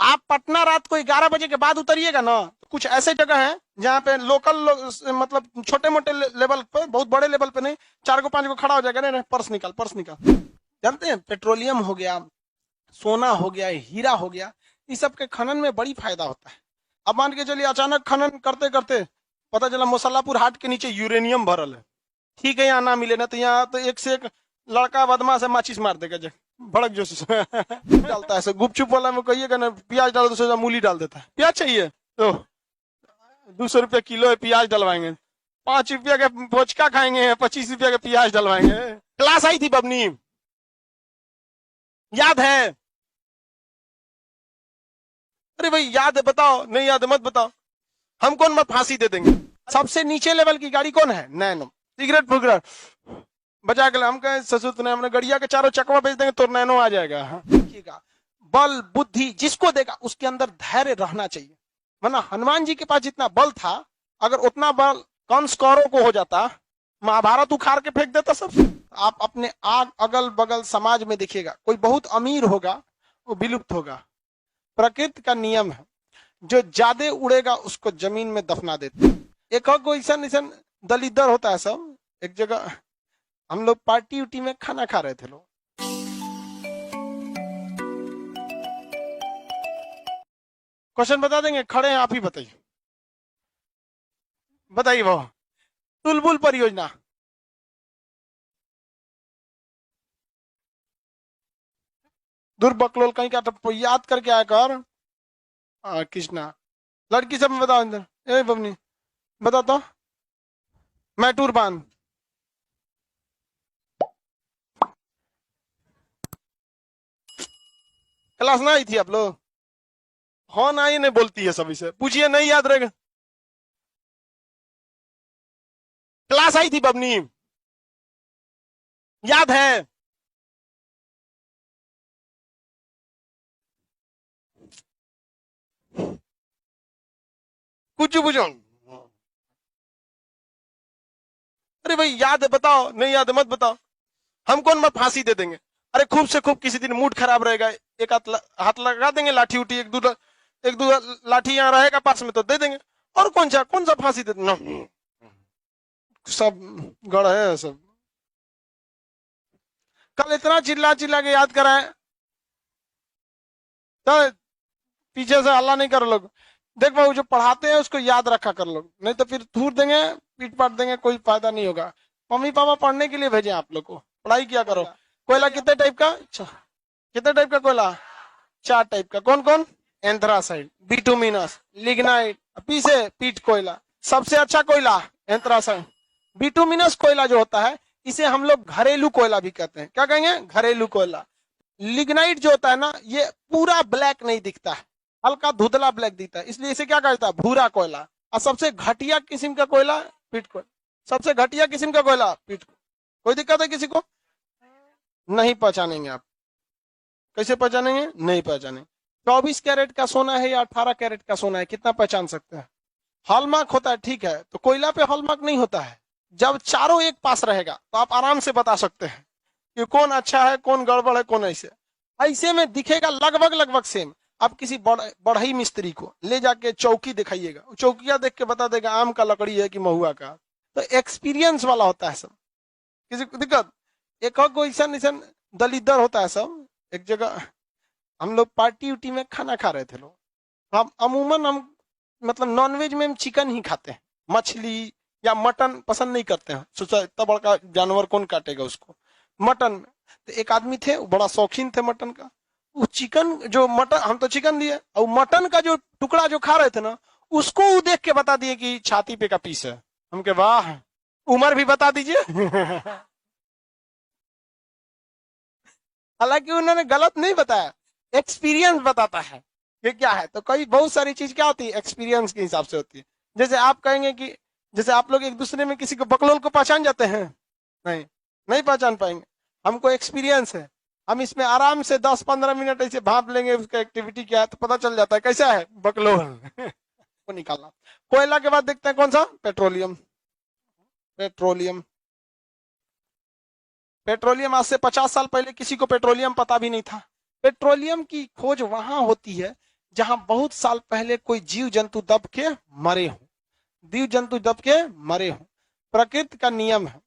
आप पटना रात को 11 बजे के बाद उतरिएगा ना, कुछ ऐसे जगह है जहाँ पे लोकल मतलब छोटे मोटे लेवल पे, बहुत बड़े लेवल पे नहीं, 4 को 5 को खड़ा हो जाएगा, नहीं पर्स निकाल पर्स निकाल। जानते हैं पेट्रोलियम हो गया, सोना हो गया, हीरा हो गया, इस सब के खनन में बड़ी फायदा होता है। अब मान के चलिए अचानक खनन करते करते पता चला मुसल्लापुर हाट के नीचे यूरेनियम भरल है, ठीक है यहाँ ना मिले ना तो यहाँ तो एक से एक लड़का बदमाश है माचिस मार देगा जब भड़क जो डालता है। गुपचुप वाला में कहिएगा ना प्याज डालो तो सोचा मूली डाल देता है। प्याज चाहिए तो 200 रुपया किलो है, प्याज डलवाएंगे। 5 रुपया का फोचका खाएंगे, 25 रुपया का प्याज डलवाएंगे। क्लास आई थी बबनी, याद है? अरे भाई याद है बताओ, नहीं याद है मत बताओ, हम कौन मत फांसी दे देंगे। सबसे नीचे लेवल की गाड़ी कौन है? नैनो। सिगरेट फुगरेट बचा के हम कहें ससुर ने हमने गड़िया के चारों चकवा भेज देंगे तो नैनो आ जाएगा। देखिएगा बल बुद्धि जिसको देगा उसके अंदर धैर्य रहना चाहिए, वरना हनुमान जी के पास जितना बल था अगर उतना बल कंस कौरव को हो जाता, महाभारत उखाड़ के फेंक देता सब। आप अपने आग अगल बगल समाज में देखिएगा, कोई बहुत अमीर होगा वो विलुप्त होगा। प्रकृति का नियम है, जो ज्यादा उड़ेगा उसको जमीन में दफना देते। एक ऐसा दलिदर होता है सब। एक जगह हम लोग पार्टी उटी में खाना खा रहे थे, लोग क्वेश्चन बता देंगे, खड़े हैं आप ही बताइए, बताइए वो तुलबुल परियोजना दुर्बकलोल कहीं का तो याद करके आया कर। कृष्णा लड़की सब में बताओ अंदर, ए बबनी बता तो। मैटूर बांध, क्लास ना आई थी आप लोग? हाँ ना, ये नहीं बोलती है सभी से, पूछिए नहीं याद रहेगा। क्लास आई थी बबनी, याद है? कुछ पूछो। अरे भाई याद है बताओ, नहीं याद है मत बताओ, हम कौन मत फांसी दे देंगे। अरे खूब से खूब किसी दिन मूड खराब रहेगा, एक हाथ लगा देंगे, लाठी उठी एक दो लाठी यहाँ रहेगा पास में तो दे देंगे। और कौन सा फांसी दे देना, सब गढ़ है सब। कल इतना चिल्ला चिल्ला के याद कराए तो पीछे से हल्ला नहीं कर लोग। देख भाई जो पढ़ाते हैं उसको याद रखा कर लोग, नहीं तो फिर थूर देंगे, पीट पाट देंगे, कोई फायदा नहीं होगा। मम्मी पापा पढ़ने के लिए भेजे आप लोग को, पढ़ाई किया करो। कोयला कितने टाइप का? कितने टाइप का कोयला? 4 टाइप का। कौन कौन? एंथ्रासाइड, बिटुमिनस, लिग्नाइट, पीसे पीट कोयला। सबसे अच्छा कोयला एंथ्रासाइड। बिटुमिनस कोयला जो होता है इसे हम लोग घरेलू कोयला भी कहते हैं। क्या कहेंगे? घरेलू कोयला। लिग्नाइट जो होता है ना, ये पूरा ब्लैक नहीं दिखता है, हल्का धुंधला ब्लैक दिखता है, इसलिए इसे क्या कहता है? भूरा कोयला। और सबसे घटिया किस्म का कोयला पीट कोयला। सबसे घटिया किस्म का कोयला पीट। कोई दिक्कत है किसी को? नहीं पहचानेंगे आप? कैसे पहचानेंगे? नहीं पहचानेंगे। 24 कैरेट का सोना है या 18 कैरेट का सोना है, कितना पहचान सकते हैं? हॉलमार्क होता है, ठीक है, तो कोयला पे हॉलमार्क नहीं होता है। जब चारों एक पास रहेगा तो आप आराम से बता सकते हैं कि कौन अच्छा है, कौन गड़बड़ है, कौन ऐसे। ऐसे में दिखेगा लगभग लगभग सेम। आप किसी बढ़ई मिस्त्री को ले जाके चौकी दिखाइएगा, चौकिया देख के बता देगा आम का लकड़ी है कि महुआ का। तो एक्सपीरियंस वाला होता है सब। किसी को दिक्कत? एक ऐसा दलिदर होता है सब। एक जगह हम लोग पार्टी उटी में खाना खा रहे थे लोग, हम अमूमन हम मतलब नॉनवेज में हम चिकन ही खाते हैं, मछली या मटन पसंद नहीं करते हैं। सोचा इतना बड़ा जानवर कौन काटेगा उसको। मटन में तो एक आदमी थे, वो बड़ा शौकीन थे मटन का। वो चिकन जो मटन, हम तो चिकन लिए और मटन का जो टुकड़ा जो खा रहे थे ना, उसको वो देख के बता दिए कि छाती पे का पीस है। हम के वाह, उम्र भी बता दीजिए। हालांकि उन्होंने गलत नहीं बताया, एक्सपीरियंस बताता है ये क्या है। तो कई बहुत सारी चीज क्या होती है, एक्सपीरियंस के हिसाब से होती है। जैसे आप कहेंगे कि जैसे आप लोग एक दूसरे में किसी को बकलोल को पहचान जाते हैं, नहीं नहीं पहचान पाएंगे। हमको एक्सपीरियंस है, हम इसमें आराम से 10-15 मिनट ऐसे भाप लेंगे उसका एक्टिविटी क्या है तो पता चल जाता है कैसा है बकलोल। को निकालना। कोयला के बाद देखते हैं कौन सा? पेट्रोलियम। पेट्रोलियम पेट्रोलियम आज से 50 साल पहले किसी को पेट्रोलियम पता भी नहीं था। पेट्रोलियम की खोज वहां होती है जहां बहुत साल पहले कोई जीव जंतु दब के मरे हों, जीव जंतु दब के मरे हों। प्रकृति का नियम है,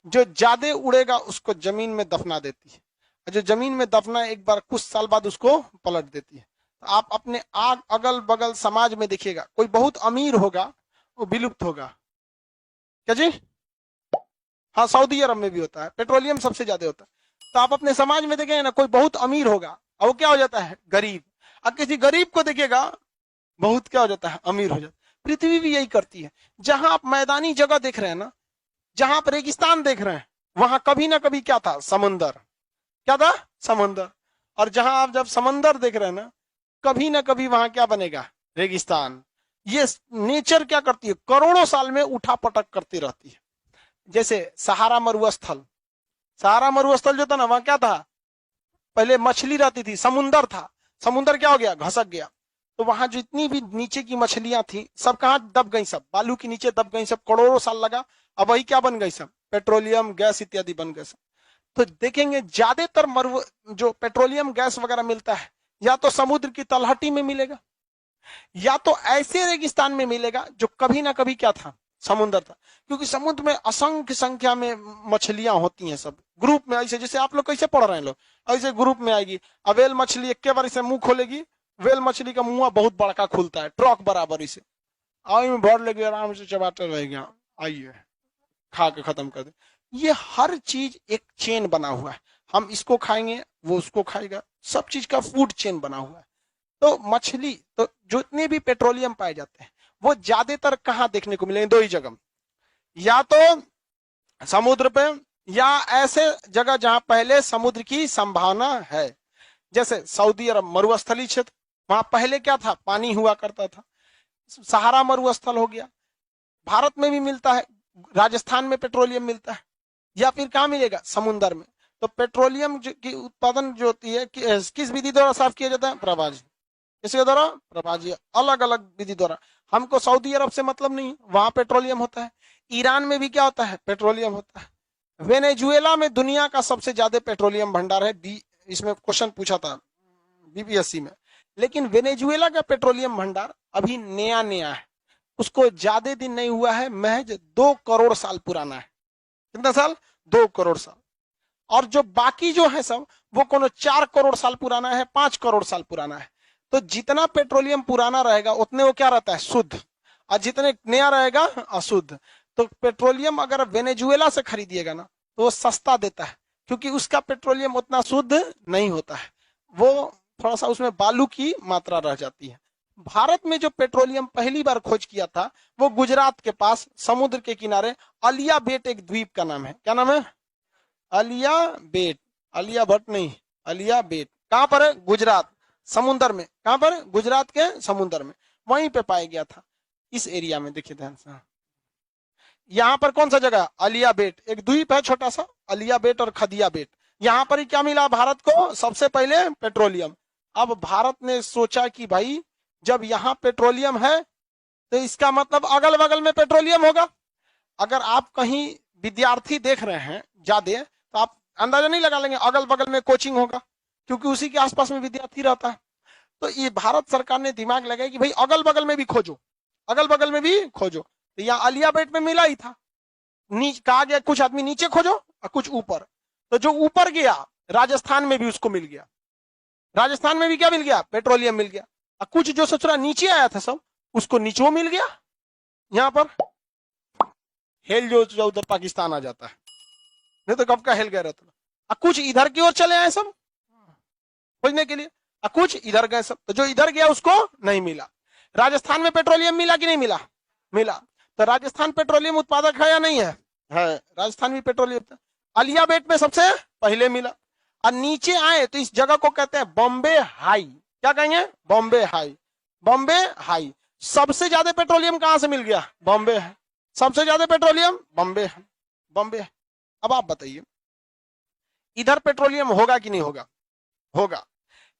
जो ज्यादा उड़ेगा उसको जमीन में दफना देती है, जो जमीन में दफना एक बार कुछ साल बाद उसको पलट देती है। तो आप अपने आग अगल बगल समाज में देखिएगा, कोई बहुत अमीर होगा वो विलुप्त होगा। क्या जी? हाँ, सऊदी अरब में भी होता है, पेट्रोलियम सबसे ज्यादा होता है। तो आप अपने समाज में देखेंगे ना, कोई बहुत अमीर होगा और वो क्या हो जाता है, गरीब। अब किसी गरीब को देखिएगा, बहुत क्या हो जाता है, अमीर हो जाता है। पृथ्वी भी यही करती है। जहां आप मैदानी जगह देख रहे हैं ना, जहां आप रेगिस्तान देख रहे हैं, वहां कभी ना कभी क्या था, समुंदर। क्या था? समुंदर। और जहां आप जब समंदर देख रहे हैं ना, कभी ना कभी वहां क्या बनेगा, रेगिस्तान। ये नेचर क्या करती है, करोड़ों साल में उठा पटक करती रहती है। जैसे सहारा मरुस्थल, सहारा मरुस्थल जो था ना, वहां क्या था, पहले मछली रहती थी, समुंदर था। समुंदर क्या हो गया, घसक गया। तो वहां जितनी भी नीचे की मछलियां थी सब कहां दब गई, सब बालू के नीचे दब गई, सब करोड़ों साल लगा। अब वही क्या बन गई, सब पेट्रोलियम गैस इत्यादि बन गए सब। तो देखेंगे ज्यादातर जो पेट्रोलियम गैस वगैरह मिलता है, या तो समुद्र की तलहटी में मिलेगा, या तो ऐसे रेगिस्तान में मिलेगा जो कभी ना कभी क्या था, समुद्र था। क्योंकि समुद्र में असंख्य संख्या में मछलियां होती हैं, सब ग्रुप में, ऐसे जैसे आप लोग कैसे पढ़ रहे हैं लोग, ऐसे ग्रुप में आएगी। अवेल मछली एक बार इसे मुंह खोलेगी, वेल मछली का मुंह बहुत बड़का खुलता है, ट्रक बराबर, इसे आई में भर लेगी, आराम से चबाते रहेगा, आइए खा के खत्म कर दे। ये हर चीज एक चेन बना हुआ है, हम इसको खाएंगे वो उसको खाएगा, सब चीज का फूड चेन बना हुआ है। तो मछली, तो जितने भी पेट्रोलियम पाए जाते हैं वो ज्यादातर कहाँ देखने को मिलेंगे, दो ही जगह, या तो समुद्र पे, या ऐसे जगह जहां पहले समुद्र की संभावना है। जैसे सऊदी अरब मरुस्थलीय क्षेत्र, वहां पहले क्या था, पानी हुआ करता था, सहारा मरुस्थल हो गया। भारत में भी मिलता है, राजस्थान में पेट्रोलियम मिलता है, या फिर कहां मिलेगा, समुद्र में। तो पेट्रोलियम की उत्पादन जो होती है किस विधि द्वारा साफ किया जाता है, प्रवाजी। किसके द्वारा, प्रवाजी, अलग अलग विधि द्वारा। हमको सऊदी अरब से मतलब नहीं, वहां पेट्रोलियम होता है। ईरान में भी क्या होता है, पेट्रोलियम होता है। वेनेजुएला में दुनिया का सबसे ज्यादा पेट्रोलियम भंडार है, इसमें क्वेश्चन पूछा था बीपीएससी में। लेकिन वेनेजुएला का पेट्रोलियम भंडार अभी नया नया है, उसको ज्यादा दिन नहीं हुआ है, महज 2 करोड़ साल पुराना है। कितना साल, 2 करोड़ साल। और जो बाकी जो है सब, वो कोनो 4 करोड़ साल पुराना है, 5 करोड़ साल पुराना है। तो जितना पेट्रोलियम पुराना रहेगा उतने वो क्या रहता है, शुद्ध, और जितने नया रहेगा अशुद्ध। तो पेट्रोलियम अगर वेनेजुएला से खरीदिएगा ना, तो वो सस्ता देता है, क्योंकि उसका पेट्रोलियम उतना शुद्ध नहीं होता है, वो थोड़ा सा उसमें बालू की मात्रा रह जाती है। भारत में जो पेट्रोलियम पहली बार खोज किया था, वो गुजरात के पास समुद्र के किनारे अलिया बेट एक द्वीप का नाम है। क्या नाम है, अलिया बेट, अलिया भट्ट नहीं, अलिया बेट। कहां पर है, गुजरात, समुद्र में। कहां पर, गुजरात के समुद्र में, वहीं पे पाया गया था, इस एरिया में। देखिए ध्यान से, यहाँ पर कौन सा जगह, अलिया बेट, एक द्वीप है छोटा सा, अलिया बेट और खदिया बेट। यहाँ पर ही क्या मिला भारत को, सबसे पहले पेट्रोलियम। अब भारत ने सोचा कि भाई जब यहाँ पेट्रोलियम है तो इसका मतलब अगल बगल में पेट्रोलियम होगा। अगर आप कहीं विद्यार्थी देख रहे हैं ज्यादा, तो आप अंदाजा नहीं लगा लेंगे अगल बगल में कोचिंग होगा, क्योंकि उसी के आसपास में विद्यार्थी रहता है। तो ये भारत सरकार ने दिमाग लगाया कि भाई अगल बगल में भी खोजो, अगल बगल में भी खोजो। तो यहाँ अलिया बेट में मिला ही था, कहा गया कुछ आदमी नीचे खोजो और कुछ ऊपर। तो जो ऊपर गया, राजस्थान में भी उसको मिल गया, राजस्थान में भी क्या मिल गया, पेट्रोलियम मिल गया। और कुछ जो ससुरा नीचे आया था सब, उसको नीचे मिल गया। यहाँ पर हेल जो उधर पाकिस्तान आ जाता है, नहीं तो कब का हेल गया रहता। और कुछ इधर की ओर चले आए सब खोजने के लिए, और कुछ इधर गए सब। तो जो इधर गया उसको नहीं मिला। राजस्थान में पेट्रोलियम मिला कि नहीं मिला, मिला। तो राजस्थान पेट्रोलियम उत्पादक है या नहीं है, है। राजस्थान भी पेट्रोलियम, अलिया बेट में सबसे पहले मिला। और नीचे आए तो इस जगह को कहते हैं बॉम्बे हाई। क्या कहेंगे, बॉम्बे हाई, बॉम्बे हाई। सबसे ज्यादा पेट्रोलियम कहां से मिल गया, बॉम्बे है, सबसे ज्यादा पेट्रोलियम बॉम्बे है, बॉम्बे है। अब आप बताइए इधर पेट्रोलियम होगा कि नहीं होगा, होगा।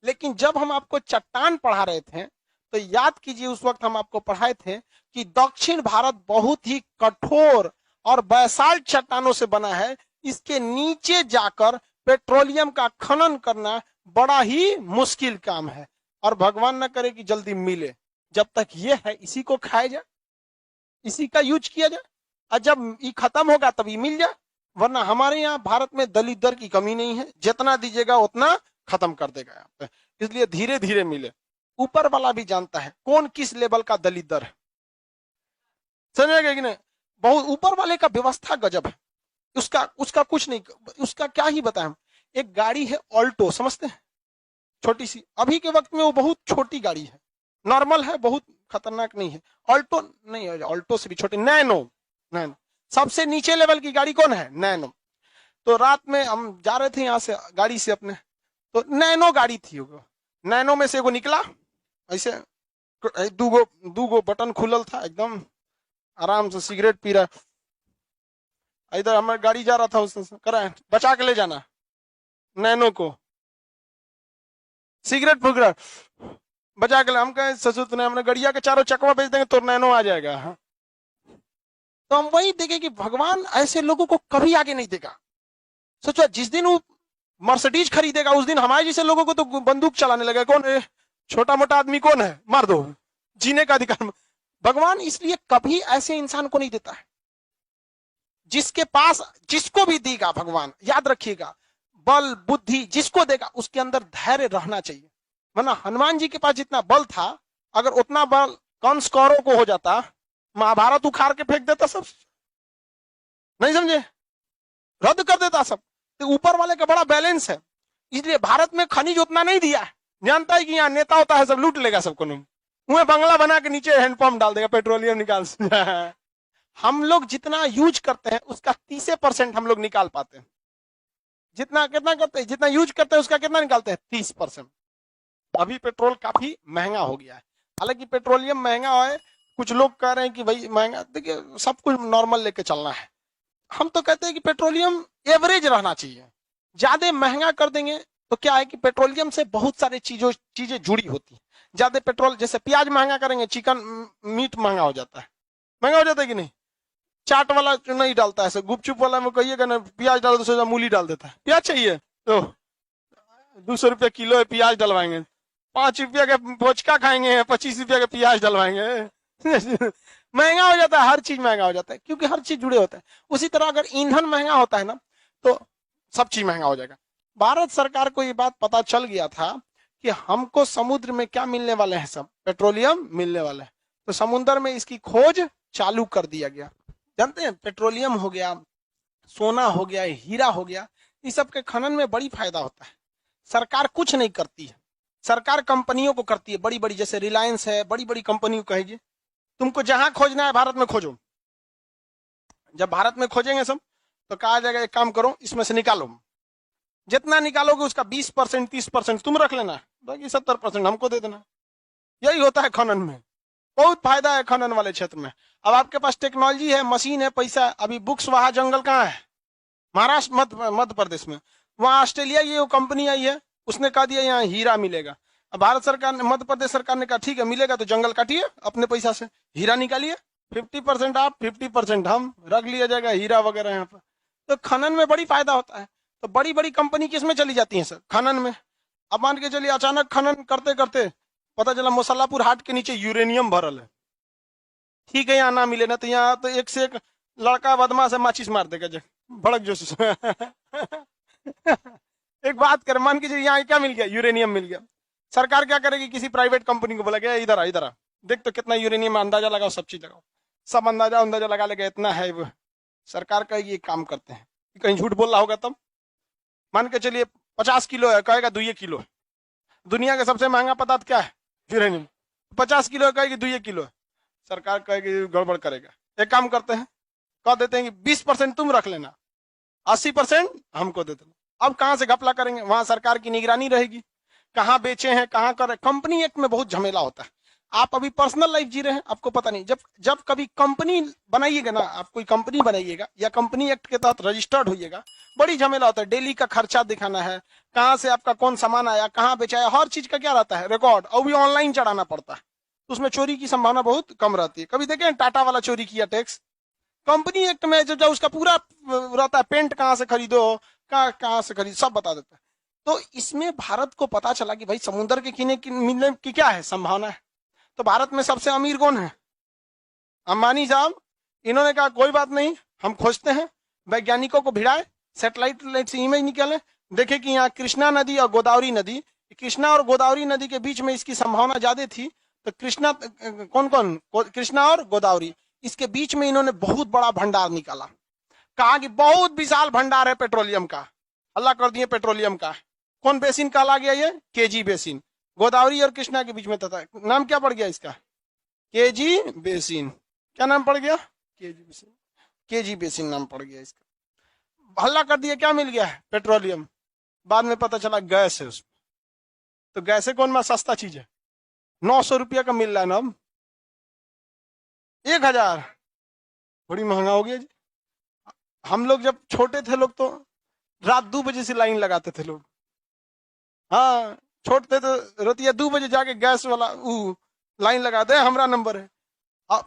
लेकिन जब हम आपको चट्टान पढ़ा रहे थे, तो याद कीजिए उस वक्त हम आपको पढ़ाए थे कि दक्षिण भारत बहुत ही कठोर और बैसाल्ट चट्टानों से बना है। इसके नीचे जाकर पेट्रोलियम का खनन करना बड़ा ही मुश्किल काम है। और भगवान न करे कि जल्दी मिले। जब तक ये है इसी को खाया जाए, इसी का यूज किया जाए, और जब ये खत्म होगा तभी मिल जाए। वरना हमारे यहाँ भारत में दलित दर की कमी नहीं है, जितना दीजिएगा उतना खत्म कर देगा यहाँ पे। इसलिए धीरे धीरे मिले। ऊपर वाला भी जानता है कौन किस लेवल का दलित दर है, समझेगा कि नहीं। बहुत ऊपर वाले का व्यवस्था गजब है, उसका उसका कुछ नहीं, उसका क्या ही बताएं। एक गाड़ी है ऑल्टो, समझते हैं, छोटी सी, अभी के वक्त में वो बहुत छोटी गाड़ी है, नॉर्मल है, बहुत खतरनाक नहीं है। ऑल्टो नहीं है, ऑल्टो से भी छोटी, नैनो। नैनो सबसे नीचे लेवल की गाड़ी कौन है? नैनो। तो रात में हम जा रहे थे यहाँ से गाड़ी से अपने, तो नैनो गाड़ी थी वो। नैनो में से वो निकला ऐसे, दूगो बटन खुलल था, एकदम आराम से सिगरेट पी रहा। इधर हमारी गाड़ी जा रहा था, उससे करा बचा के ले जाना, नैनो को सिगरेट फूक रहा, बचा के ले। हम कहे ससुर ने हमने गड़िया के चारों चकवा बेच देंगे तो नैनो आ जाएगा। हाँ। तो हम वही देखें कि भगवान ऐसे लोगों को कभी आगे नहीं देगा। सोचो जिस दिन वो मर्सिडीज खरीदेगा उस दिन हमारे जैसे लोगों को तो बंदूक चलाने लगेगा। कौन है छोटा मोटा आदमी, कौन है, मार दो, जीने का अधिकार। भगवान इसलिए कभी ऐसे इंसान को नहीं देता है। जिसके पास जिसको भी देगा भगवान, याद रखिएगा, बल बुद्धि जिसको देगा उसके अंदर धैर्य रहना चाहिए। वरना हनुमान जी के पास जितना बल था, अगर उतना बल कंस कौरव को हो जाता, महाभारत उखाड़ के फेंक देता सब, नहीं समझे, रद्द कर देता सब। तो ऊपर वाले का बड़ा बैलेंस है। इसलिए भारत में खनिज उतना नहीं दिया है, जानता है कि यहाँ नेता होता है सब लूट लेगा सबको, उन्हें बंगला बना के नीचे हैंडपंप डाल देगा, पेट्रोलियम निकाल। हम लोग जितना यूज करते हैं उसका 30% हम लोग निकाल पाते हैं। जितना कितना करते हैं, जितना यूज करते हैं उसका कितना निकालते हैं? 30%। अभी पेट्रोल काफी महंगा हो गया है, हालांकि पेट्रोलियम महंगा है, कुछ लोग कह रहे हैं कि भाई महंगा, देखिए सब कुछ नॉर्मल लेके चलना है। हम तो कहते हैं कि पेट्रोलियम एवरेज रहना चाहिए। ज्यादा महंगा कर देंगे तो क्या है कि पेट्रोलियम से बहुत सारी चीजें जुड़ी होती है। ज्यादा पेट्रोल, जैसे प्याज महंगा करेंगे, चिकन मीट महंगा हो जाता है, महंगा हो जाता है कि नहीं। चाट वाला नहीं डालता है, गुपचुप वाला में कहिएगा ना प्याज डालो तो सोचा मूली डाल देता है। प्याज चाहिए तो 200 रुपया किलो है, प्याज डलवाएंगे। 5 रुपया का पोचका खाएंगे, 25 रुपया का प्याज डलवाएंगे। महंगा हो जाता है, हर चीज महंगा हो जाता है, क्योंकि हर चीज जुड़े होता है। उसी तरह अगर ईंधन महंगा होता है ना, तो सब चीज महंगा हो जाएगा। भारत सरकार को ये बात पता चल गया था कि हमको समुद्र में क्या मिलने वाले हैं, सब पेट्रोलियम मिलने वाले हैं। तो समुद्र में इसकी खोज चालू कर दिया गया। जानते हैं, पेट्रोलियम हो गया, सोना हो गया, हीरा हो गया, इस सब के खनन में बड़ी फायदा होता है। सरकार कुछ नहीं करती है, सरकार कंपनियों को करती है, बड़ी बड़ी, जैसे रिलायंस है, बड़ी बड़ी कंपनी को कहेगी तुमको जहां खोजना है भारत में खोजो। जब भारत में खोजेंगे सब तो कहा जाएगा एक काम करो, इसमें से निकालो, जितना निकालोगे उसका 20% 30% तुम रख लेना, बाकी 70% हमको दे देना। यही होता है खनन में, बहुत फायदा है खनन वाले क्षेत्र में। अब आपके पास टेक्नोलॉजी है, मशीन है, पैसा। अभी बुक्स वहां जंगल कहाँ है? महाराष्ट्र, मध्य प्रदेश में। वहां ऑस्ट्रेलिया ये कंपनी आई है, उसने कहा दिया यहाँ हीरा मिलेगा। अब भारत सरकार ने, मध्य प्रदेश सरकार ने कहा ठीक है मिलेगा तो जंगल काटिए, अपने पैसा से हीरा निकालिए, 50% आप 50% हम, रख लिया जाएगा हीरा वगैरह यहाँ पर। तो खनन में बड़ी फायदा होता है। तो बड़ी बड़ी कंपनी किसमें चली जाती है सर? खनन में। अब मान के चलिए अचानक खनन करते करते पता चला मुसल्लापुर हाट के नीचे यूरेनियम भरल है, ठीक है यहाँ ना मिले ना तो यहाँ तो एक से एक लड़का बदमाश है माचिस मार देगा, भड़क जो। एक बात कर, मान के यहाँ क्या मिल गया? यूरेनियम मिल गया। सरकार क्या करेगी? किसी प्राइवेट कंपनी को बोला गया इधर आ, इधर आ, देख तो कितना यूरेनियम, अंदाजा लगाओ, सब चीज लगाओ, सब अंदाजा लगा लेगा इतना है। वो सरकार कहेगी ये काम करते हैं, कहीं झूठ बोल रहा होगा तब। मान के चलिए 50 किलो है, कहेगा 2 किलो है। दुनिया का सबसे महंगा पदार्थ क्या है? यूरेनियम। 50 किलो है, कहेगी 2 किलो है। सरकार कहेगी गड़बड़ करेगा, एक काम करते हैं, कह देते हैं कि 20% तुम रख लेना, 80% हमको दे देना। अब कहां से घपला करेंगे? वहां सरकार की निगरानी रहेगी, कहां बेचे हैं, कहां कर। कंपनी एक्ट में बहुत झमेला होता है। आप अभी पर्सनल लाइफ जी रहे हैं, आपको पता नहीं। जब कभी कंपनी बनाइएगा ना, आप कोई कंपनी बनाइएगा या कंपनी एक्ट के तहत रजिस्टर्ड होइएगा, बड़ी झमेला होता है। डेली का खर्चा दिखाना है, कहां से आपका कौन सामान आया, कहां बेचाया, हर चीज का क्या रहता है रिकॉर्ड, और भी ऑनलाइन चढ़ाना पड़ता है। तो उसमें चोरी की संभावना बहुत कम रहती है। कभी देखें टाटा वाला चोरी किया टैक्स? कंपनी एक्ट में जब उसका पूरा रहता है, पेंट कहां से खरीदो, कहां से खरीदो, सब बता देता है। तो इसमें भारत को पता चला कि भाई समुद्र के मिलने की क्या है संभावना है। तो भारत में सबसे अमीर कौन है? अंबानी साहब। इन्होंने कहा कोई बात नहीं, हम खोजते हैं, वैज्ञानिकों को भिड़ाए, सैटेलाइट से इमेज निकाले, देखे कि यहाँ कृष्णा नदी और गोदावरी नदी, कृष्णा और गोदावरी नदी के बीच में इसकी संभावना ज्यादा थी। तो कृष्णा कौन कौन, कृष्णा और गोदावरी, इसके बीच में इन्होंने बहुत बड़ा भंडार निकाला। कहा कि बहुत विशाल भंडार है पेट्रोलियम का, अल्लाह कर दिए पेट्रोलियम का। कौन बेसिन कहला गया? ये केजी बेसिन, गोदावरी और कृष्णा के बीच में था। नाम क्या पड़ गया इसका? KG basin. क्या नाम पड़ गया? KG basin. केजी बेसिन नाम पड़ गया इसका। हल्ला कर दिया, क्या मिल गया है? पेट्रोलियम। बाद में पता चला गैस है उसमें। तो गैस है कौन में सस्ता चीज है? 900 रुपया का मिल रहा है ना अब, 1000। बड़ी महंगा हो गया जी। हम लोग जब छोटे थे लोग तो रात 2 बजे से लाइन लगाते थे लोग। हाँ, छोटे तो रोतिया 2 बजे जाके गैस वाला लाइन लगाते हैं, हमारा नंबर है।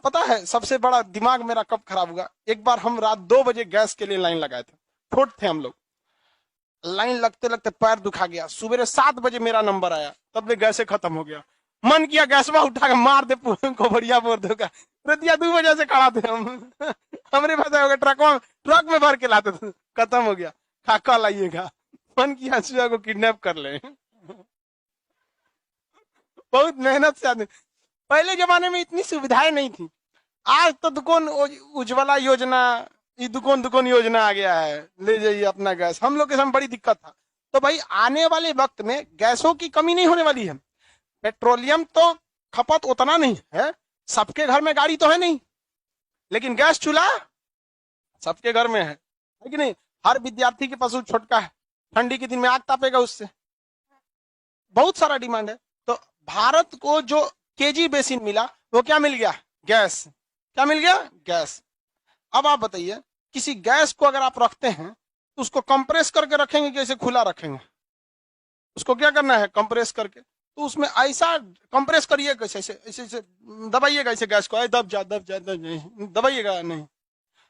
पता है सबसे बड़ा दिमाग मेरा कब खराब हुआ? एक बार हम रात 2 बजे गैस के लिए लाइन लगाए थे, छोटे थे हम लोग। लाइन लगते लगते पैर दुखा गया। सुबह 7 बजे मेरा नंबर आया, तब में गैसे खत्म हो गया। मन किया गैसवा उठा के मार दे को, बढ़िया बोल दूंगा। रतिया 2 बजे से खड़ा थे हम। हमरे पास हो गया, ट्रक में भर के लाते थे, खत्म हो गया। खाका लाइएगा, मन किया सुबह को किडनैप कर ले। बहुत मेहनत से आदमी। पहले जमाने में इतनी सुविधाएं नहीं थी। आज तो दुकान उज्ज्वला योजना, ये दुकान योजना आ गया है, ले जाइए अपना गैस। हम लोग के समय बड़ी दिक्कत था। तो भाई आने वाले वक्त में गैसों की कमी नहीं होने वाली है। पेट्रोलियम तो खपत उतना नहीं है, सबके घर में गाड़ी तो है नहीं, लेकिन गैस चूल्हा सबके घर में है कि नहीं? हर विद्यार्थी के पास छोटका है, ठंडी के दिन में आग तापेगा उससे। बहुत सारा डिमांड है। तो भारत को जो केजी बेसिन मिला वो क्या मिल गया? गैस। क्या मिल गया? गैस। अब आप बताइए, किसी गैस को अगर आप रखते हैं तो उसको कंप्रेस करके रखेंगे कि ऐसे खुला रखेंगे? उसको क्या करना है? कंप्रेस करके। तो उसमें ऐसा कंप्रेस करिए कैसे, ऐसे ऐसे दबाइएगा ऐसे गैस को, दब जा दबाइएगा नहीं।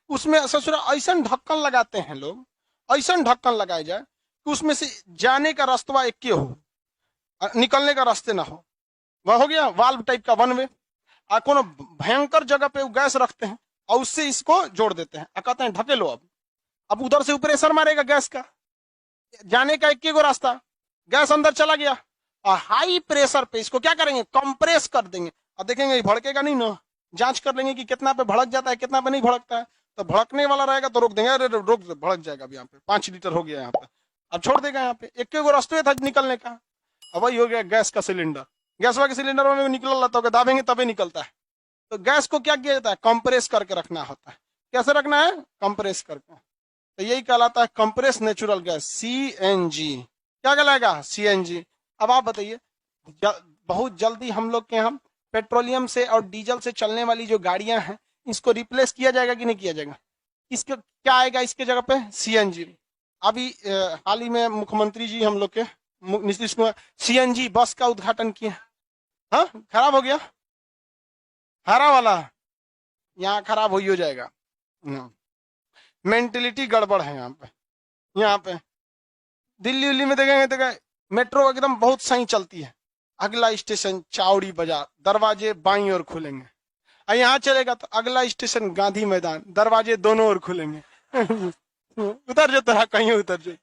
उसमें ससुरा ऐसा ढक्कन लगाते हैं लोग, ऐसा ढक्कन लगाया जाए कि उसमें से जाने का रास्ता एक हो, निकलने का रास्ते ना हो। वह हो गया वाल्व टाइप का, वन वे। कोनो भयंकर जगह पे गैस रखते हैं और उससे इसको जोड़ देते हैं, कहते हैं ढके लो। अब उधर से प्रेशर मारेगा गैस का, जाने का एक गो रास्ता, गैस अंदर चला गया। और हाई प्रेशर पे इसको क्या करेंगे? कंप्रेस कर देंगे। और देखेंगे भड़केगा नहीं ना, जांच कर लेंगे कि कितना पे भड़क जाता है, कितना पे नहीं भड़कता है। तो भड़कने वाला रहेगा तो रोक देंगे, अरे रोक, भड़क जाएगा। अब यहाँ पे 5 लीटर हो गया यहाँ पे, अब छोड़ देगा। यहाँ पे एक गो रास्ते था निकलने का। अब वही हो गया गैस का सिलेंडर। गैसवा के सिलेंडर में निकल रहा था, दाबेंगे तभी निकलता है। तो गैस को क्या किया जाता है? कंप्रेस करके रखना होता है। कैसे रखना है? कंप्रेस करके। तो यही कहलाता है कंप्रेस नेचुरल गैस, सीएनजी। क्या कहलाएगा? सीएनजी। अब आप बताइए, बहुत जल्दी हम लोग के यहाँ पेट्रोलियम से और डीजल से चलने वाली जो गाड़ियां हैं, इसको रिप्लेस किया जाएगा कि नहीं किया जाएगा? इसके क्या आएगा इसके जगह पे? सीएनजी। अभी हाल ही में मुख्यमंत्री जी हम लोग के नीतीश कुमार सीएनजी बस का उद्घाटन किया। हाँ, खराब हो गया हरा वाला, यहाँ खराब हो जाएगा। मेंटेलिटी गड़बड़ है यहाँ पे। दिल्ली में देखेंगे मेट्रो एकदम बहुत सही चलती है। अगला स्टेशन चावड़ी बाजार, दरवाजे बाईं ओर खुलेंगे। और यहाँ चलेगा तो अगला स्टेशन गांधी मैदान, दरवाजे दोनों ओर खुलेंगे। उतर जो तरह कहीं उतर जो,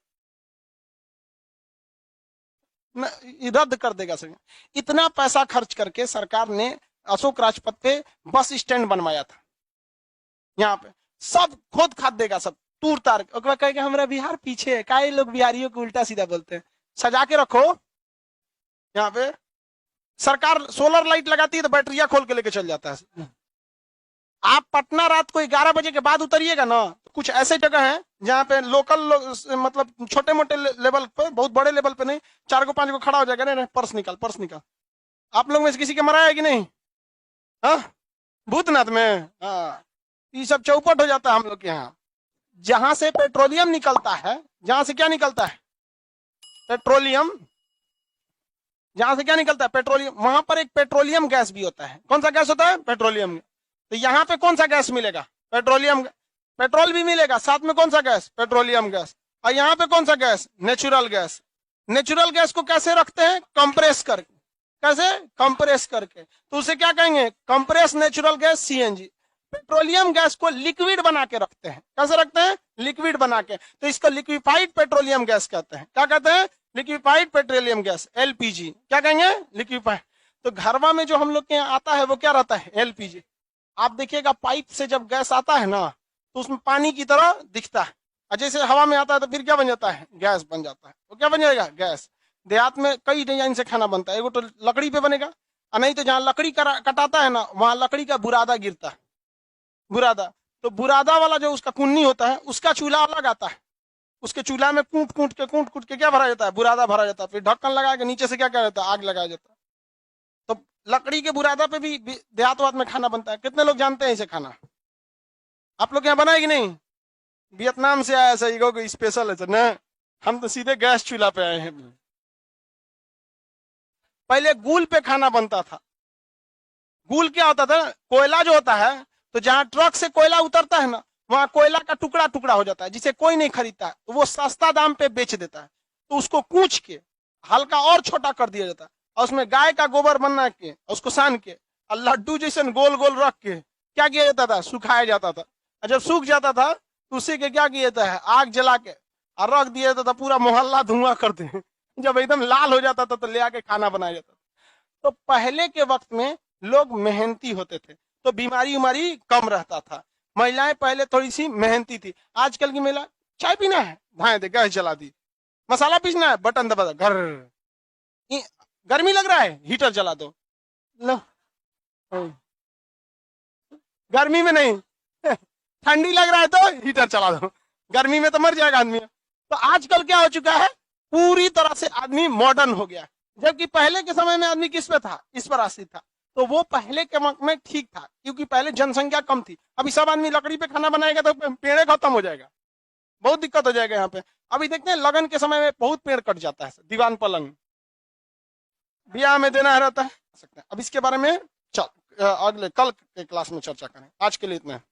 रद्द कर देगा सर। इतना पैसा खर्च करके सरकार ने अशोक राजपथ पे बस स्टैंड बनवाया था। यहाँ पे सब खुद खाद देगा, सब तूर तार कहेगा हमारा बिहार पीछे है। काहे लोग बिहारियों को उल्टा सीधा बोलते हैं? सजा के रखो। यहाँ पे सरकार सोलर लाइट लगाती है तो बैटरिया खोल के लेके चल जाता है। आप पटना रात को 11 बजे के बाद उतरिएगा ना, कुछ ऐसे जगह है जहाँ पे लोकल मतलब छोटे मोटे लेवल पे, बहुत बड़े लेवल पे नहीं, 4 को 5 को खड़ा हो जाएगा, नहीं पर्स निकाल। आप लोग में से किसी के मरा है कि नहीं? हाँ, भूतनाथ में। हाँ, ये सब चौपट हो जाता है हम लोग के यहाँ। जहां से पेट्रोलियम निकलता है, जहां से क्या निकलता है? पेट्रोलियम। जहां से क्या निकलता है? पेट्रोलियम। वहां पर एक पेट्रोलियम गैस भी होता है। कौन सा गैस होता है? पेट्रोलियम। तो यहाँ पे कौन सा गैस मिलेगा? पेट्रोलियम। पेट्रोल भी मिलेगा, साथ में कौन सा गैस? Petroleum gas. और यहाँ पे कौन सा gas? Natural gas. Natural gas को कैसे रखते हैं? कंप्रेस करके। कैसे? कंप्रेस करके। तो उसे क्या कहेंगे? Compress natural gas, CNG. Petroleum gas को लिक्विड बना के रखते हैं। कैसे रखते हैं? लिक्विड बना के। तो इसको लिक्विफाइड पेट्रोलियम गैस कहते हैं। क्या कहते हैं? Liquefied petroleum gas, LPG. क्या कहेंगे? लिक्विफाइड। तो घरवा में जो हम लोग के यहाँ आता है वो क्या रहता है? एलपीजी। आप देखिएगा पाइप से जब गैस आता है ना तो उसमें पानी की तरह दिखता है, और जैसे हवा में आता है तो फिर क्या बन जाता है? गैस बन जाता है। वो क्या बन जाएगा? गैस। देहात में कई डिजाइन से खाना बनता है। एगो तो लकड़ी पे बनेगा, और नहीं तो जहाँ लकड़ी कटाता है ना वहां लकड़ी का बुरादा गिरता है। बुरादा। तो बुरादा वाला जो उसका कुन्नी होता है उसका चूल्हा अलग आता है। उसके चूल्हा में कूट कूट के क्या भरा जाता है? बुरादा भरा जाता है। फिर ढक्कन लगा के नीचे से क्या क्या जाता है? आग लगाया जाता है। तो लकड़ी के बुरादा पे भी देहात में खाना बनता है। कितने लोग जानते हैं इसे खाना? आप लोग यहाँ बनाए कि नहीं? वियतनाम से आया सही को स्पेशल है सर ना। हम तो सीधे गैस चूल्हा पे आए हैं। पहले गूल पे खाना बनता था। गूल क्या होता था? कोयला जो होता है, तो जहां ट्रक से कोयला उतरता है ना वहां कोयला का टुकड़ा टुकड़ा हो जाता है, जिसे कोई नहीं खरीदता है, तो वो सस्ता दाम पे बेच देता है। तो उसको कूच के हल्का और छोटा कर दिया जाता है, और उसमें गाय का गोबर बना के उसको सान के और लड्डू जैसे गोल गोल रख के क्या किया जाता था? सुखाया जाता था। और जब सूख जाता था तो उसी के क्या किया जाता है? आग जला के और रख दिया जाता था। पूरा मोहल्ला धुआं करते हैं। जब एकदम लाल हो जाता था तो ले आके खाना बनाया जाता था। तो पहले के वक्त में लोग मेहनती होते थे, तो बीमारी उमारी कम रहता था। महिलाएं पहले थोड़ी सी मेहनती थी। आजकल की महिला चाय पीना है, धाए दे गैस जला दी। मसाला पीसना है, बटन दबा दो, घर। गर्मी लग रहा है, हीटर जला दो। लो, गर्मी में नहीं, ठंडी लग रहा है तो हीटर चला दो। गर्मी में तो मर जाएगा आदमी। तो आजकल क्या हो चुका है? पूरी तरह से आदमी मॉडर्न हो गया। जबकि पहले के समय में आदमी किस पे था? इस पर आश्रित था। तो वो पहले के वक्त में ठीक था, क्योंकि पहले जनसंख्या कम थी। अभी सब आदमी लकड़ी पे खाना बनाएगा तो पेड़ खत्म हो जाएगा, बहुत दिक्कत हो जाएगा यहाँ पे। अभी देखते हैं लगन के समय में बहुत पेड़ कट जाता है, दीवान पलंग ब्याह में देना रहता है। अब इसके बारे में चल अगले कल के क्लास में चर्चा करें। आज के लिए इतना है।